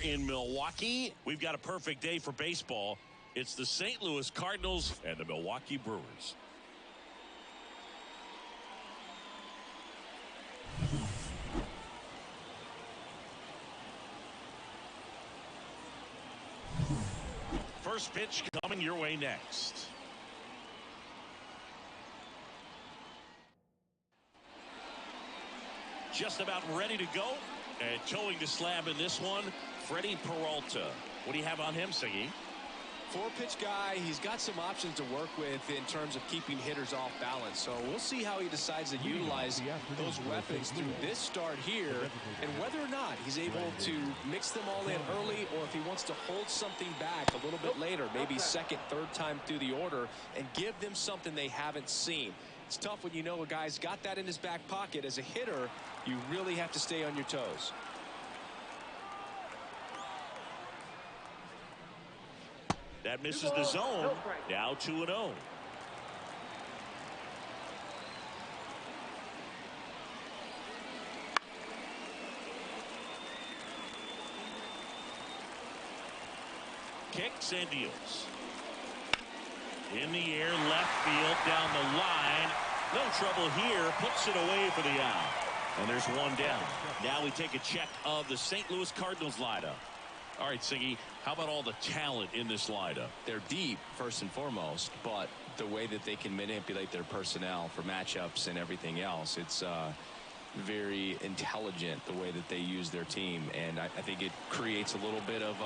in Milwaukee. We've got a perfect day for baseball. It's the St. Louis Cardinals and the Milwaukee Brewers. First pitch coming your way next. Just about ready to go. And towing the slab in this one, Freddie Peralta. What do you have on him, Siggy? Four-pitch guy. He's got some options to work with in terms of keeping hitters off balance. So we'll see how he decides to utilize those weapons through this start here, and whether or not he's able to mix them all in early, or if he wants to hold something back a little bit later, maybe second, third time through the order, and give them something they haven't seen. It's tough when you know a guy's got that in his back pocket. As a hitter, you really have to stay on your toes. That misses the zone. Now 2-0. Kicks and deals. In the air, left field, down the line. No trouble here. Puts it away for the out. And there's one down. Now we take a check of the St. Louis Cardinals lineup. All right, Siggy, how about all the talent in this lineup? They're deep, first and foremost, but the way that they can manipulate their personnel for matchups and everything else, it's very intelligent the way that they use their team. And I think it creates a little bit of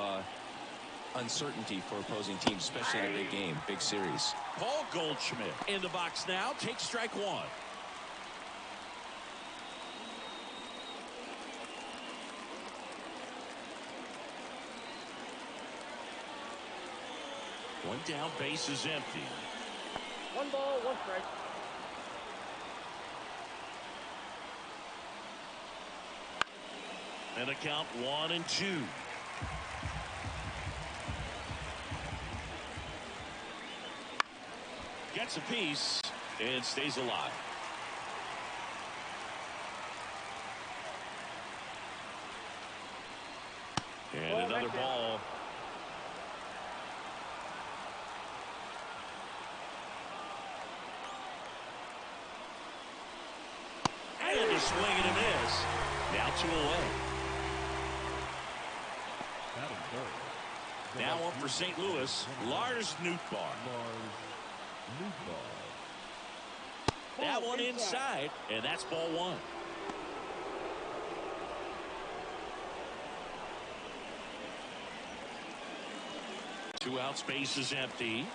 uncertainty for opposing teams, especially in a big game, big series. Paul Goldschmidt in the box now. Takes strike one. One down, base is empty. 1 ball, 1 strike. And a count 1-2. Gets a piece and stays alive. And another ball. And a swing and a miss. Now 2 away. Now up for St. Louis, Lars Nootbaar. That one inside, and that's ball one. Two outs, base is empty.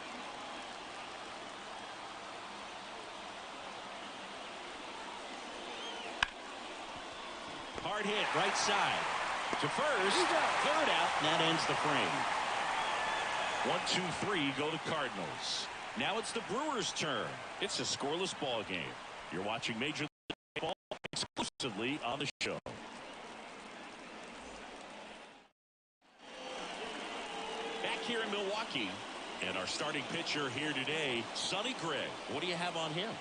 Hard hit, right side. To first, third out, and that ends the frame. 1-2-3 go to Cardinals. Now it's the Brewers' turn. It's a scoreless ball game. You're watching Major League Baseball exclusively on the show. Back here in Milwaukee, and our starting pitcher here today, Sonny Gray. What do you have on him?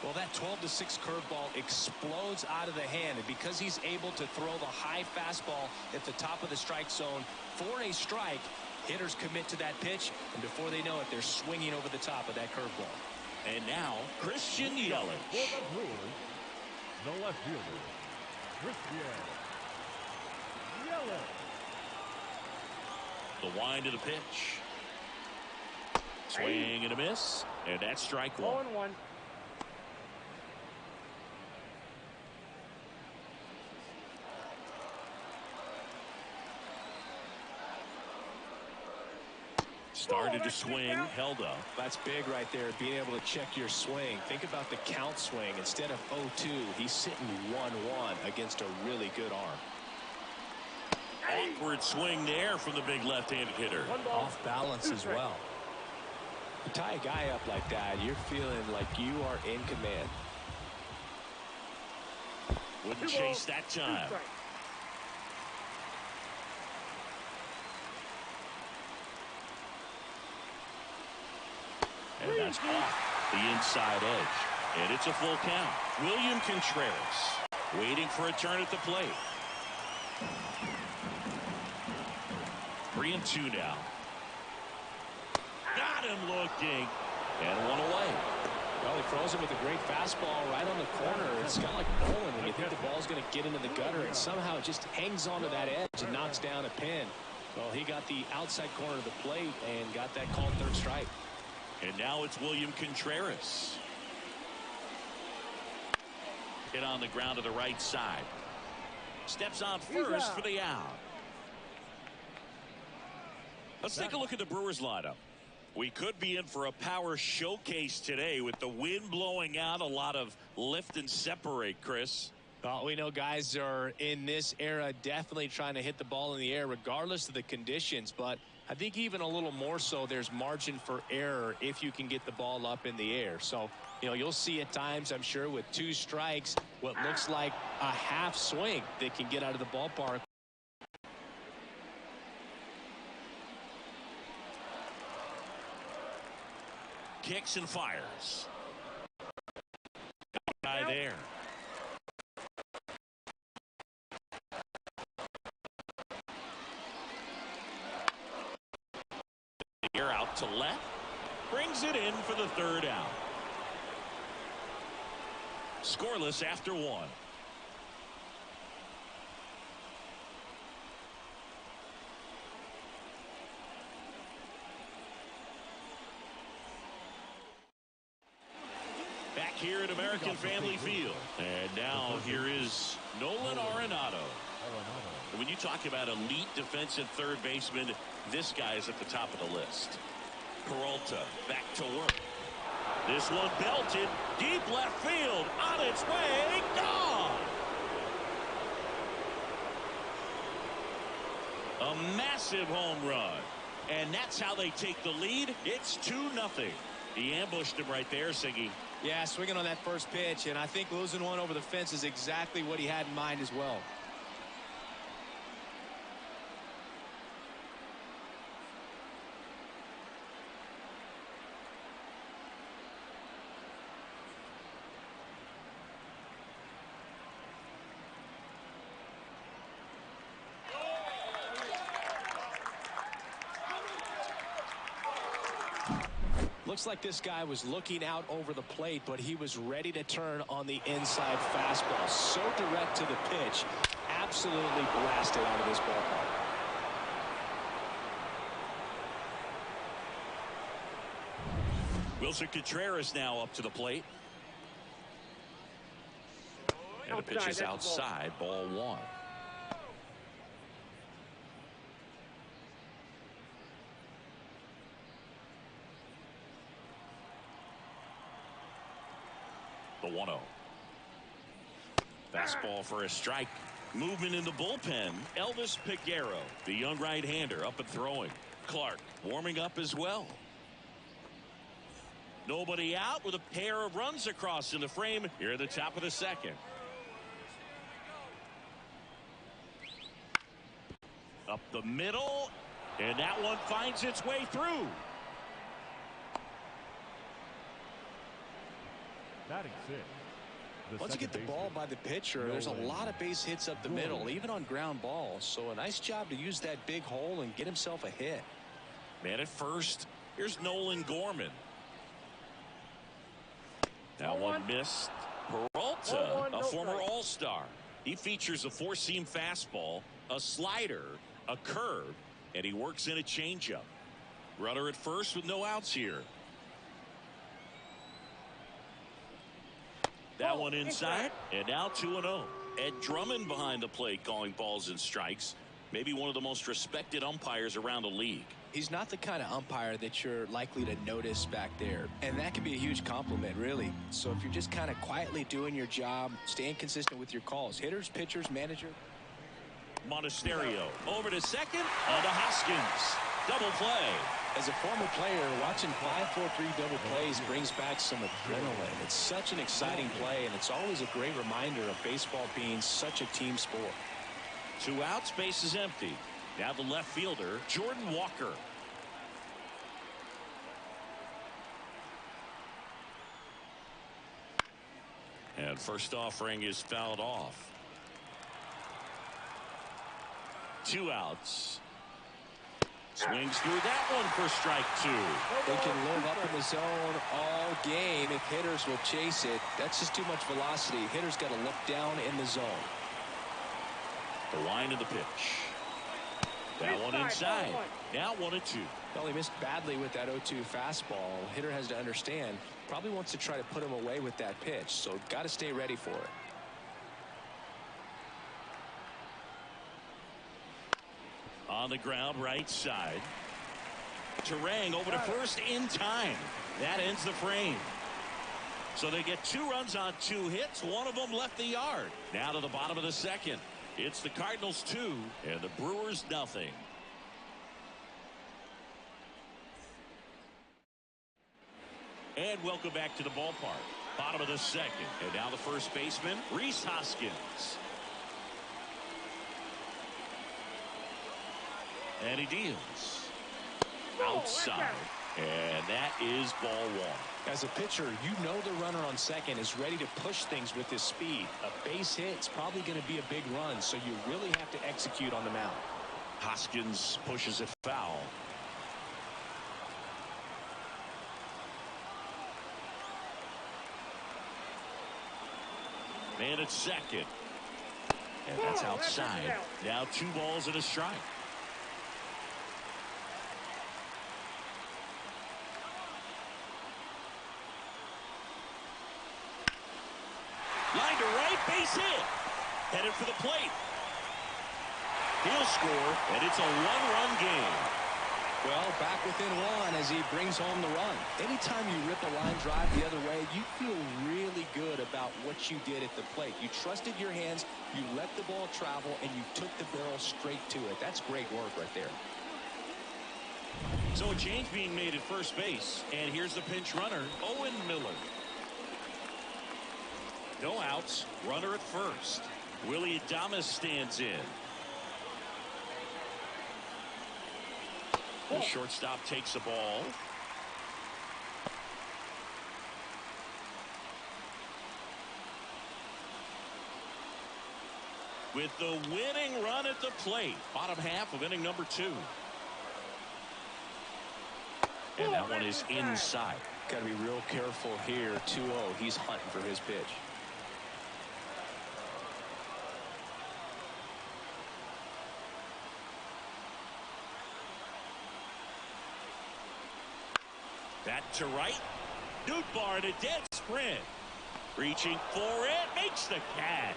Well, that 12-6 curveball explodes out of the hand, and because he's able to throw the high fastball at the top of the strike zone for a strike, hitters commit to that pitch, and before they know it, they're swinging over the top of that curveball. And now, Christian Yelich. For the Brewers, the left fielder, Christian Yelich. The wind of the pitch. Swing and a miss, and that's strike one. 0-1. Started to swing, held up. That's big right there, being able to check your swing. Think about the count swing. Instead of 0-2, he's sitting 1-1 against a really good arm. Awkward swing there from the big left-handed hitter. Off balance as well. You tie a guy up like that, you're feeling like you are in command. Wouldn't chase that time. And that's off the inside edge. And it's a full count. William Contreras waiting for a turn at the plate. 3-2 now. Got him looking. And one away. Well, he throws him with a great fastball right on the corner. It's kind of like bowling when you think the ball's going to get into the gutter, and somehow it just hangs onto that edge and knocks down a pin. Well, he got the outside corner of the plate and got that called third strike. And now it's William Contreras. Hit on the ground to the right side. Steps on first for the out. Let's take a look at the Brewers lineup. We could be in for a power showcase today with the wind blowing out, a lot of lift and separate, Chris. Well, we know guys are in this era definitely trying to hit the ball in the air regardless of the conditions, but I think even a little more so there's margin for error if you can get the ball up in the air. So, you know, you'll see at times, I'm sure, with 2 strikes, what looks like a half swing that can get out of the ballpark. Kicks and fires. Guy there. Here out to left. Brings it in for the third out. Scoreless after 1. Back here at American Family Field. And now here is Nolan Arenado. When you talk about elite defensive third baseman, this guy is at the top of the list. Peralta back to work. This one belted deep left field, on its way, gone. A massive home run. And that's how they take the lead. It's 2-0. He ambushed him right there, Siggy. Yeah, swinging on that first pitch, and I think losing one over the fence is exactly what he had in mind as well. Looks like this guy was looking out over the plate, but he was ready to turn on the inside fastball. So direct to the pitch. Absolutely blasted out of this ballpark. Wilson Contreras now up to the plate. And the pitch is outside, ball 1. The 1-0. Fastball for a strike. Movement in the bullpen. Elvis Peguero, the young right-hander, up and throwing. Clark warming up as well. Nobody out with a pair of runs across in the frame here at the top of the second. Up the middle, and that one finds its way through. Batting 6. Once you get the ball by the pitcher, there's a lot of base hits up the middle, even on ground balls. So a nice job to use that big hole and get himself a hit. Man at first. Here's Nolan Gorman. That one missed. Peralta, a former All-Star. He features a 4-seam fastball, a slider, a curve, and he works in a changeup. Runner at first with no outs here. That one inside, and now 2-0. Ed Drummond behind the plate calling balls and strikes. Maybe one of the most respected umpires around the league. He's not the kind of umpire that you're likely to notice back there, and that can be a huge compliment, really. So if you're just kind of quietly doing your job, staying consistent with your calls, hitters, pitchers, manager. Monasterio over to second, on to Hoskins. Double play. As a former player, watching 5-4-3 double plays brings back some adrenaline. It's such an exciting play, and it's always a great reminder of baseball being such a team sport. 2 outs, base is empty. Now the left fielder, Jordan Walker. And first offering is fouled off. 2 outs. Swings through that one for strike 2. They can live up in the zone all game if hitters will chase it. That's just too much velocity. Hitters got to look down in the zone. The line of the pitch. That one inside. Now 1-2. Well, he missed badly with that 0-2 fastball. Hitter has to understand. Probably wants to try to put him away with that pitch. So got to stay ready for it. On the ground, right side. Terang over to first in time. That ends the frame. So they get 2 runs on 2 hits. One of them left the yard. Now to the bottom of the second. It's the Cardinals 2 and the Brewers nothing. And welcome back to the ballpark. Bottom of the second. And now the first baseman, Rhys Hoskins. And he deals outside, and that is ball 1. As a pitcher, you know the runner on second is ready to push things with his speed. A base hit is probably going to be a big run, so you really have to execute on the mound. Hoskins pushes it foul. Man at second, and that's outside. Now 2 balls and a strike. Line to right, base hit. Headed for the plate. He'll score, and it's a 1-run game. Well, back within 1 as he brings home the run. Anytime you rip a line drive the other way, you feel really good about what you did at the plate. You trusted your hands, you let the ball travel, and you took the barrel straight to it. That's great work right there. So a change being made at first base, and here's the pinch runner, Owen Miller. No outs, runner at first. Willie Adames stands in. The shortstop takes the ball. With the winning run at the plate. Bottom half of inning number 2. And that one is inside. Got to be real careful here. 2-0. He's hunting for his pitch. That to right. Nootbaar in a dead sprint. Reaching for it. Makes the catch.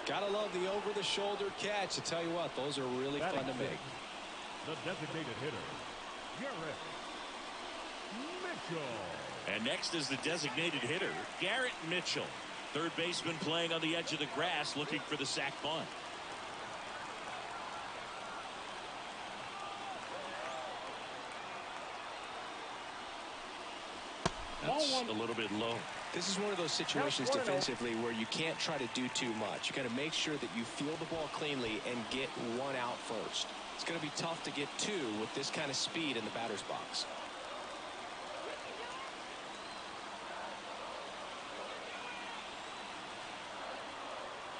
Gotta love the over-the-shoulder catch. I tell you what, those are really fun to make. The designated hitter, Garrett Mitchell. And next is the designated hitter, Garrett Mitchell. Third baseman playing on the edge of the grass, looking for the sac bunt. That's a little bit low. This is one of those situations defensively where you can't try to do too much. You got to make sure that you field the ball cleanly and get 1 out first. It's going to be tough to get 2 with this kind of speed in the batter's box.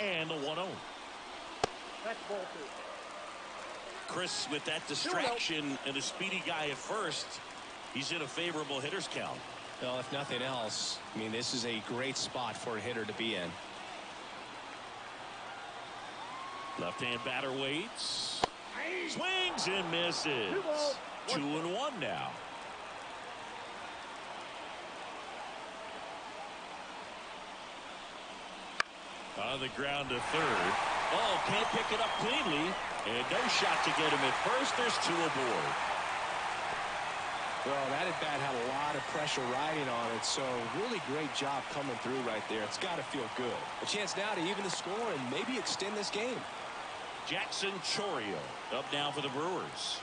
And the 1-0. That's ball 2. Chris, with that distraction and a speedy guy at first, he's in a favorable hitter's count. Well, if nothing else, I mean, this is a great spot for a hitter to be in. Left-hand batter waits. Swings and misses. 2-1 now. On the ground to third. Oh, can't pick it up cleanly. And no shot to get him at first. There's 2 aboard. Well, that at bat had a lot of pressure riding on it, so really great job coming through right there. It's got to feel good. A chance now to even the score and maybe extend this game. Jackson Chourio up now for the Brewers.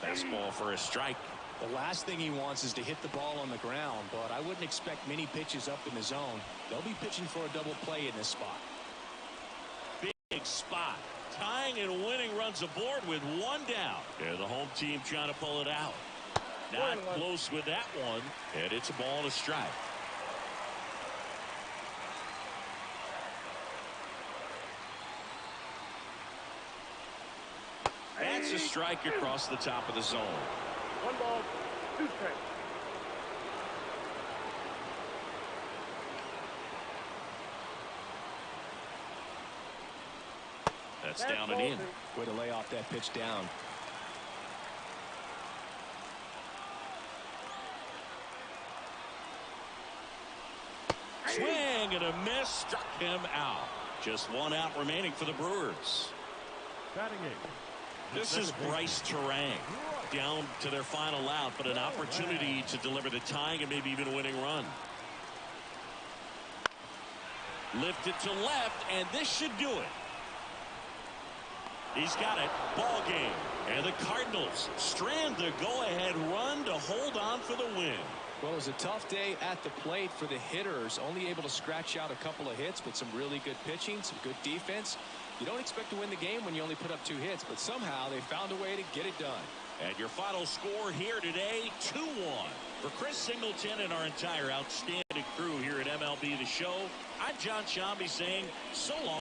Fastball for a strike. The last thing he wants is to hit the ball on the ground, but I wouldn't expect many pitches up in the zone. They'll be pitching for a double play in this spot. Big spot. Tying and winning runs aboard with 1 down. And the home team trying to pull it out. Not close with that one. And it's a ball and a strike. That's a strike across the top of the zone. 1 ball, 2 strikes. That's down and in. Way to lay off that pitch down. Swing and a miss, struck him out. Just 1 out remaining for the Brewers. Batting 8. This is Bryce Terang down to their final out, but an opportunity to deliver the tying and maybe even a winning run. Lifted to left, and this should do it. He's got it. Ball game. And the Cardinals strand the go-ahead run to hold on for the win. Well, it was a tough day at the plate for the hitters. Only able to scratch out a couple of hits, but some really good pitching, some good defense. You don't expect to win the game when you only put up 2 hits, but somehow they found a way to get it done. And your final score here today, 2-1. For Chris Singleton and our entire outstanding crew here at MLB The Show, I'm John Shambi saying so long.